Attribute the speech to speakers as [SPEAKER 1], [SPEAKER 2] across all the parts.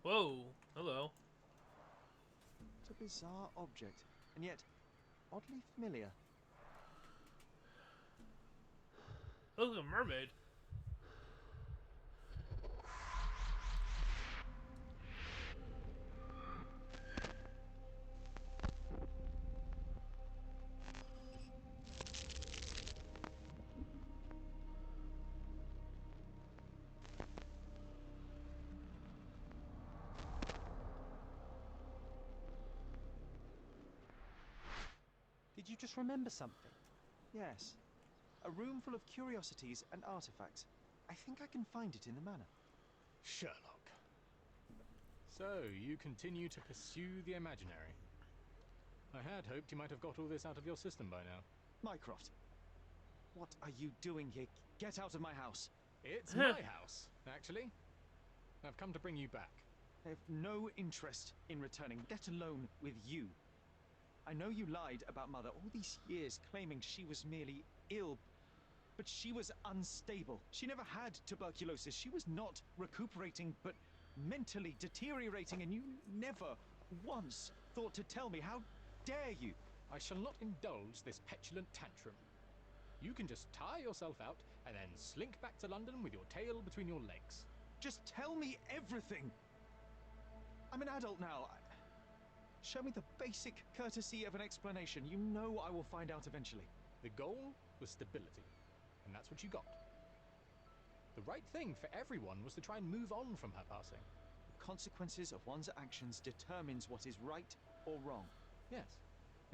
[SPEAKER 1] Whoa, hello.
[SPEAKER 2] It's a bizarre object, and yet oddly familiar.
[SPEAKER 1] Look like a mermaid.
[SPEAKER 3] Did you just remember something?
[SPEAKER 2] Yes. A room full of curiosities and artifacts. I think I can find it in the manor.
[SPEAKER 4] Sherlock. So, you continue to pursue the imaginary. I had hoped you might have got all this out of your system by now.
[SPEAKER 2] Mycroft, what are you doing here? Get out of my house.
[SPEAKER 4] It's my house, actually. I've come to bring you back.
[SPEAKER 2] I have no interest in returning, let alone with you. I know you lied about Mother all these years, claiming she was merely ill, but she was unstable. She never had tuberculosis. She was not recuperating, but mentally deteriorating, and you never once thought to tell me. How dare you?
[SPEAKER 4] I shall not indulge this petulant tantrum. You can just tire yourself out and then slink back to London with your tail between your legs.
[SPEAKER 2] Just tell me everything. I'm an adult now. Show me the basic courtesy of an explanation. You know I will find out eventually.
[SPEAKER 4] The goal was stability, and that's what you got. The right thing for everyone was to try and move on from her passing.
[SPEAKER 2] The consequences of one's actions determines what is right or wrong.
[SPEAKER 4] Yes,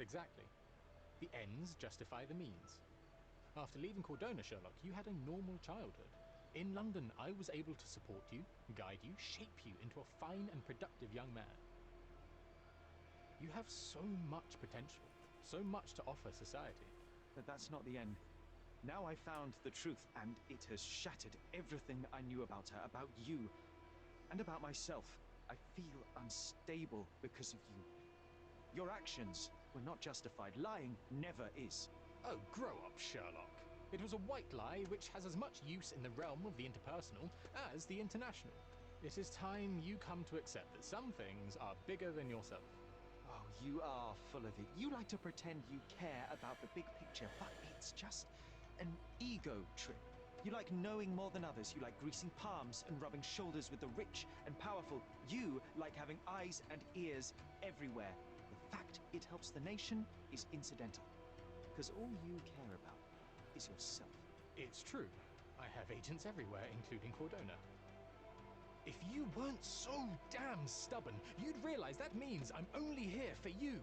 [SPEAKER 4] exactly. The ends justify the means. After leaving Cordona, Sherlock, you had a normal childhood. In London, I was able to support you, guide you, shape you into a fine and productive young man. You have so much potential, so much to offer society.
[SPEAKER 2] But that's not the end. Now I found the truth, and it has shattered everything I knew about her, about you, and about myself. I feel unstable because of you. Your actions were not justified. Lying never is.
[SPEAKER 4] Oh, grow up, Sherlock. It was a white lie which has as much use in the realm of the interpersonal as the international. It is time you come to accept that some things are bigger than yourself.
[SPEAKER 2] Oh, you are full of it. You like to pretend you care about the big picture, but it's just an ego trip. You like knowing more than others. You like greasing palms and rubbing shoulders with the rich and powerful. You like having eyes and ears everywhere. The fact it helps the nation is incidental, because all you care about is yourself.
[SPEAKER 4] It's true. I have agents everywhere, including Cordona. If you weren't so damn stubborn, you'd realize that means I'm only here for you.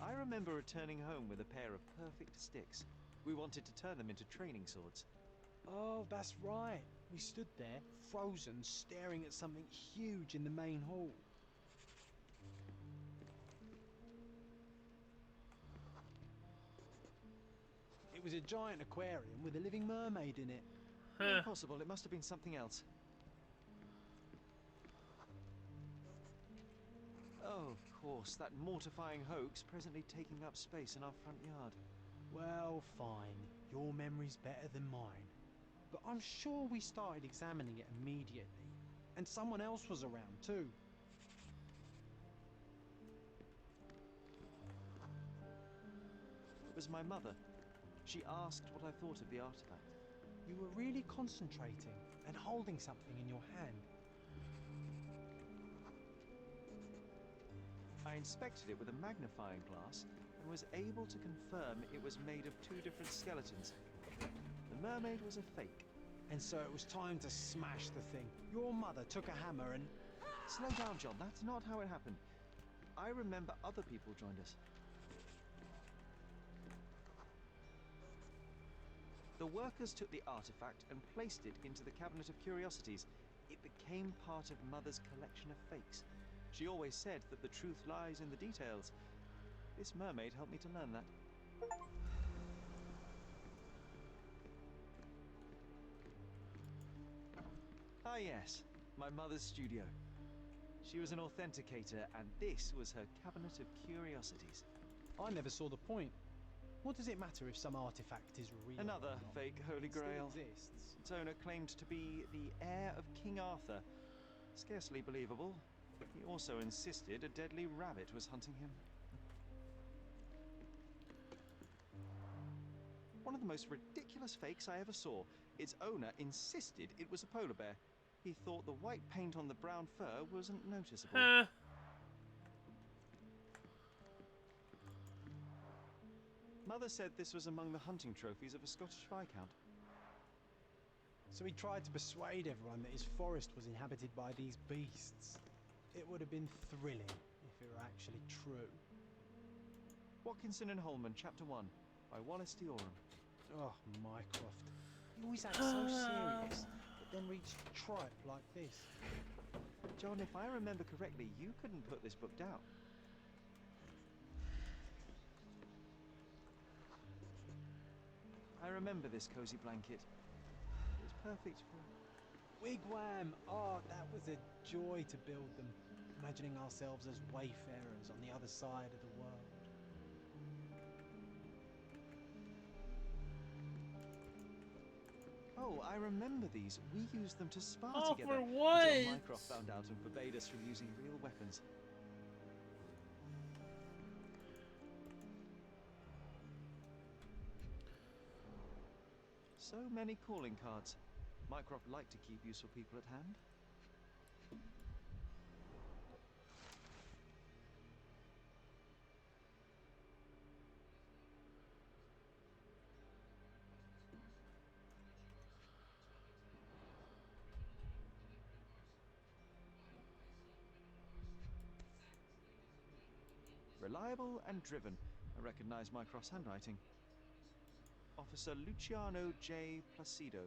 [SPEAKER 2] I remember returning home with a pair of perfect sticks. We wanted to turn them into training swords.
[SPEAKER 3] Oh, that's right. We stood there, frozen, staring at something huge in the main hall. It was a giant aquarium with a living mermaid in it.
[SPEAKER 2] Impossible, it must have been something else. Oh, of course, that mortifying hoax presently taking up space in our front yard.
[SPEAKER 3] Well, fine. Your memory's better than mine. But I'm sure we started examining it immediately. And someone else was around too.
[SPEAKER 2] It was my mother. She asked what I thought of the artifact.
[SPEAKER 3] You were really concentrating and holding something in your hand.
[SPEAKER 2] I inspected it with a magnifying glass and was able to confirm it was made of two different skeletons. The mermaid was a fake.
[SPEAKER 3] And so it was time to smash the thing. Your mother took a hammer and...
[SPEAKER 2] Slow down, John. That's not how it happened. I remember other people joined us. The workers took the artifact and placed it into the Cabinet of Curiosities. It became part of Mother's collection of fakes. She always said that the truth lies in the details. This mermaid helped me to learn that. Ah yes, my mother's studio. She was an authenticator, and this was her Cabinet of Curiosities.
[SPEAKER 3] I never saw the point. What does it matter if some artifact is real?
[SPEAKER 2] Another
[SPEAKER 3] or not?
[SPEAKER 2] fake Holy
[SPEAKER 3] It still
[SPEAKER 2] Grail.
[SPEAKER 3] exists.
[SPEAKER 2] Its owner claimed to be the heir of King Arthur. Scarcely believable. He also insisted a deadly rabbit was hunting him. One of the most ridiculous fakes I ever saw. Its owner insisted it was a polar bear. He thought the white paint on the brown fur wasn't noticeable.
[SPEAKER 1] Huh.
[SPEAKER 2] Mother said this was among the hunting trophies of a Scottish Viscount.
[SPEAKER 3] So he tried to persuade everyone that his forest was inhabited by these beasts. It would have been thrilling if it were actually true.
[SPEAKER 2] Watkinson and Holman, Chapter 1, by Wallace D. Oram.
[SPEAKER 3] Oh, Mycroft. He always acts so serious, but then reads tripe like this.
[SPEAKER 2] John, if I remember correctly, you couldn't put this book down. I remember this cozy blanket. It was perfect for...
[SPEAKER 3] Wigwam! Oh, that was a joy to build them. Imagining ourselves as wayfarers on the other side of the world.
[SPEAKER 2] Oh, I remember these. We used them to spar
[SPEAKER 1] Oh,
[SPEAKER 2] together.
[SPEAKER 1] for what?
[SPEAKER 2] Until Mycroft found out and forbade us from using real weapons. So many calling cards. Mycroft liked to keep useful people at hand. Reliable and driven. I recognize Mycroft's handwriting. Officer Luciano J. Placido.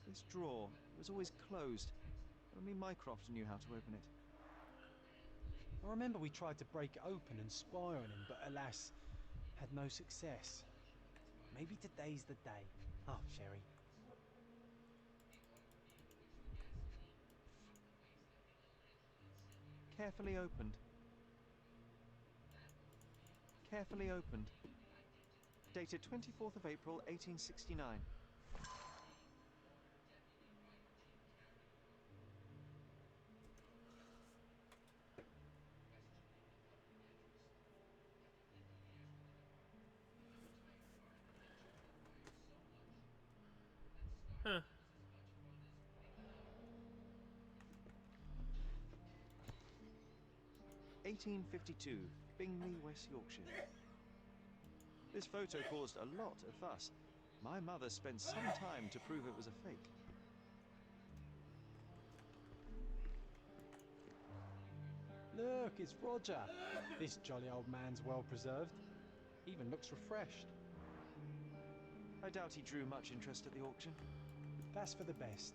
[SPEAKER 2] This drawer was always closed. Only Mycroft knew how to open it.
[SPEAKER 3] I remember we tried to break it open and spy on him, but alas, had no success. Maybe today's the day. Oh, Sherry.
[SPEAKER 2] Carefully opened. Carefully opened. Dated 24th of April, 1869.
[SPEAKER 1] Huh.
[SPEAKER 2] 1852, Bingley, West Yorkshire. This photo caused a lot of fuss. My mother spent some time to prove it was a fake.
[SPEAKER 3] Look, it's Roger. This jolly old man's well preserved. Even looks refreshed.
[SPEAKER 2] I doubt he drew much interest at the auction.
[SPEAKER 3] That's for the best.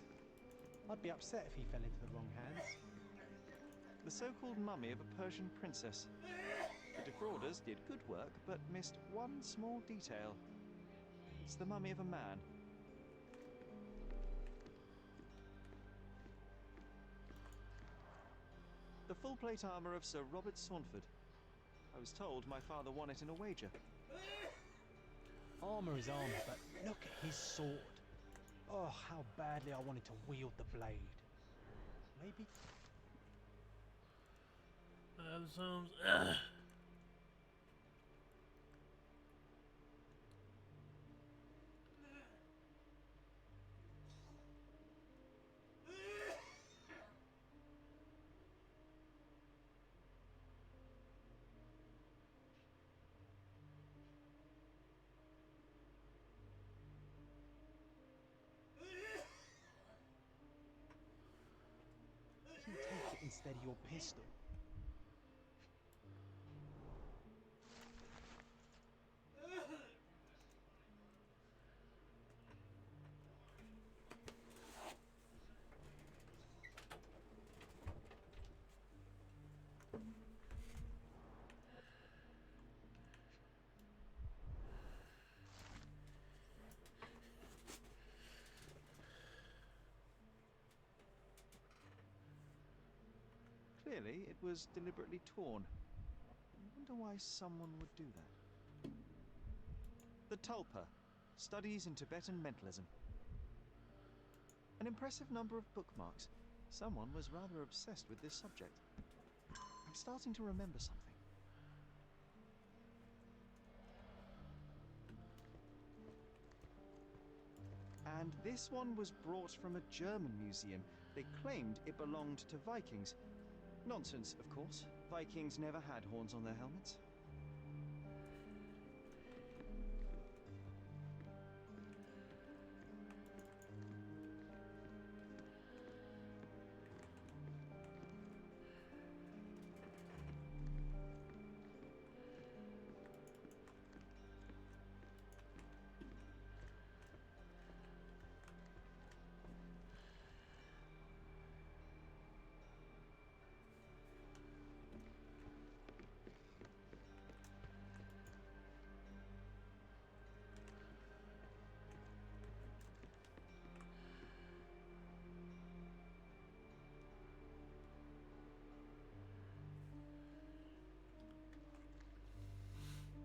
[SPEAKER 3] I'd be upset if he fell into the wrong hands.
[SPEAKER 2] The so-called mummy of a Persian princess. The defrauders did good work, but missed one small detail. It's the mummy of a man. The full plate armor of Sir Robert Saunford. I was told my father won it in a wager.
[SPEAKER 3] Armour is armour, but look at his sword. Oh, how badly I wanted to wield the blade. Maybe...
[SPEAKER 1] Sounds.
[SPEAKER 3] he'd take it instead of your pistol.
[SPEAKER 2] Clearly, it was deliberately torn. I wonder why someone would do that. The Tulpa, Studies in Tibetan Mentalism. An impressive number of bookmarks. Someone was rather obsessed with this subject. I'm starting to remember something. And this one was brought from a German museum. They claimed it belonged to Vikings. Nonsense, of course. Vikings never had horns on their helmets.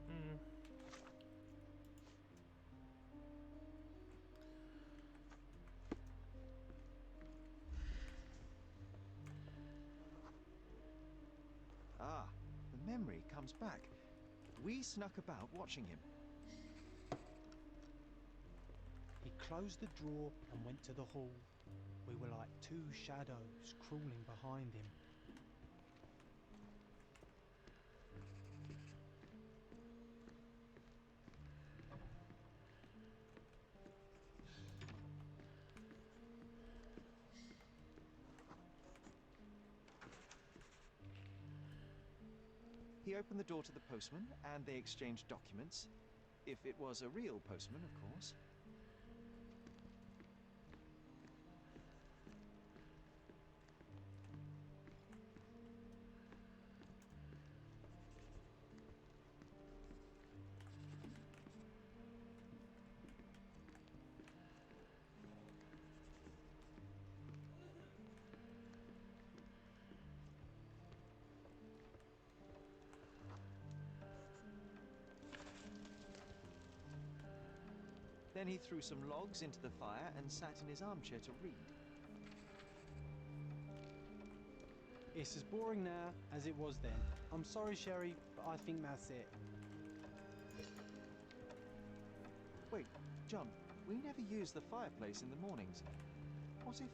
[SPEAKER 1] Hmm.
[SPEAKER 2] Ah, the memory comes back. We snuck about watching him.
[SPEAKER 3] He closed the drawer and went to the hall. We were like two shadows crawling behind him.
[SPEAKER 2] He opened the door to the postman, and they exchanged documents. If it was a real postman, of course. Then he threw some logs into the fire and sat in his armchair to read.
[SPEAKER 3] It's as boring now as it was then. I'm sorry, Sherry, but I think that's it.
[SPEAKER 2] Wait, John, we never use the fireplace in the mornings. What if...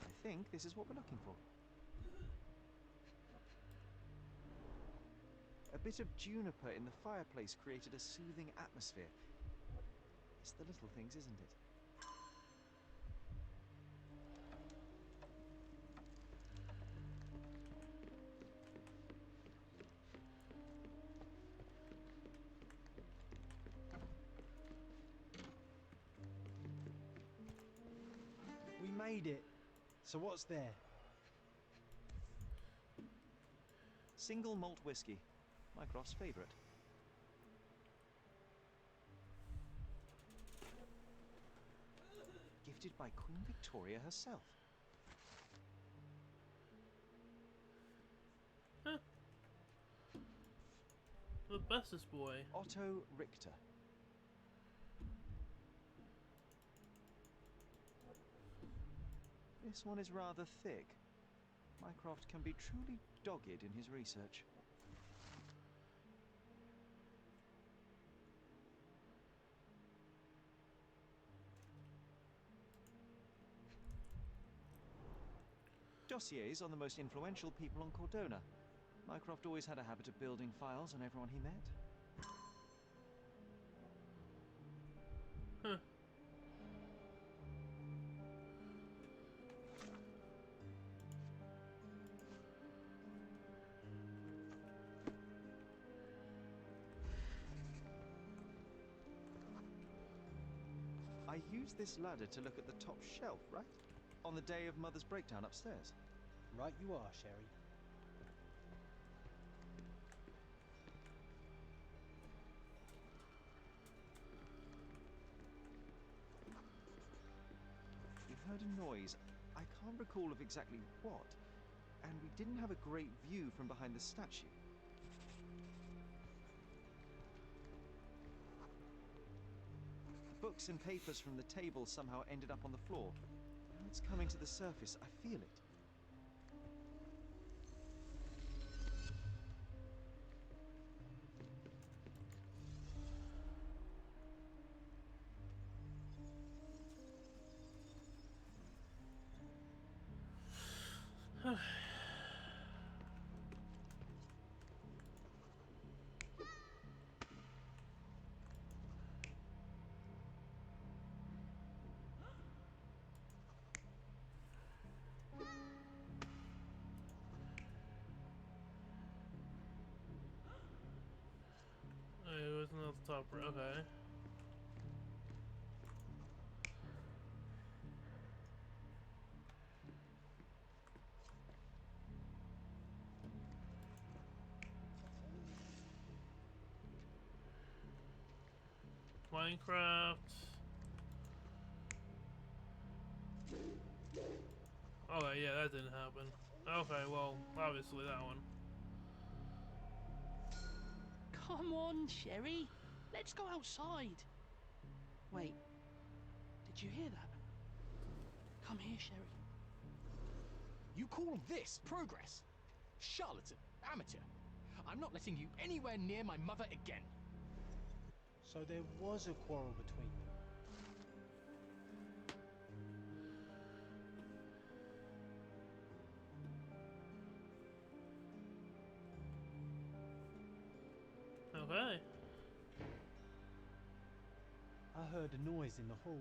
[SPEAKER 2] I think this is what we're looking for. A bit of juniper in the fireplace created a soothing atmosphere. It's the little things, isn't it?
[SPEAKER 3] We made it. So what's there?
[SPEAKER 2] Single malt whiskey. Mycroft's favourite. Gifted by Queen Victoria herself.
[SPEAKER 1] Huh. The bestest boy.
[SPEAKER 2] Otto Richter. This one is rather thick. Mycroft can be truly dogged in his research. dossiers on the most influential people on Cordona. Mycroft always had a habit of building files on everyone he met.
[SPEAKER 1] Huh.
[SPEAKER 2] I used this ladder to look at the top shelf, right? On the day of Mother's breakdown upstairs.
[SPEAKER 3] Right you are, Sherry.
[SPEAKER 2] We heard a noise. I can't recall of exactly what. And we didn't have a great view from behind the statue. Books and papers from the table somehow ended up on the floor. Now it's coming to the surface. I feel it.
[SPEAKER 1] It was not the top. Okay. Minecraft. Okay, yeah, that didn't happen. Okay, well, obviously that one.
[SPEAKER 5] Come on, Sherry. Let's go outside. Wait. Did you hear that? Come here, Sherry.
[SPEAKER 4] You call this progress? Charlatan, amateur. I'm not letting you anywhere near my mother again.
[SPEAKER 3] So there was a quarrel between them.
[SPEAKER 1] Okay.
[SPEAKER 3] I heard a noise in the hall.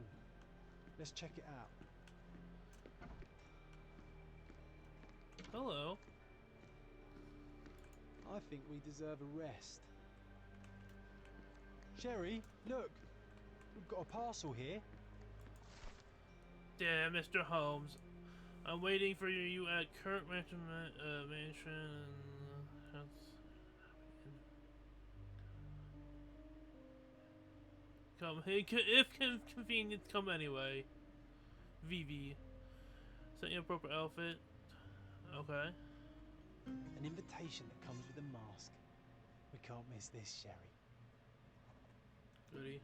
[SPEAKER 3] Let's check it out.
[SPEAKER 1] Hello.
[SPEAKER 3] I think we deserve a rest. Sherry, look! We've got a parcel here.
[SPEAKER 1] Damn, Mr. Holmes. I'm waiting for you at current mansion. Come, hey, if convenient, come anyway. VV. Set your appropriate outfit. Okay.
[SPEAKER 3] An invitation that comes with a mask. We can't miss this, Sherry.
[SPEAKER 1] Goody.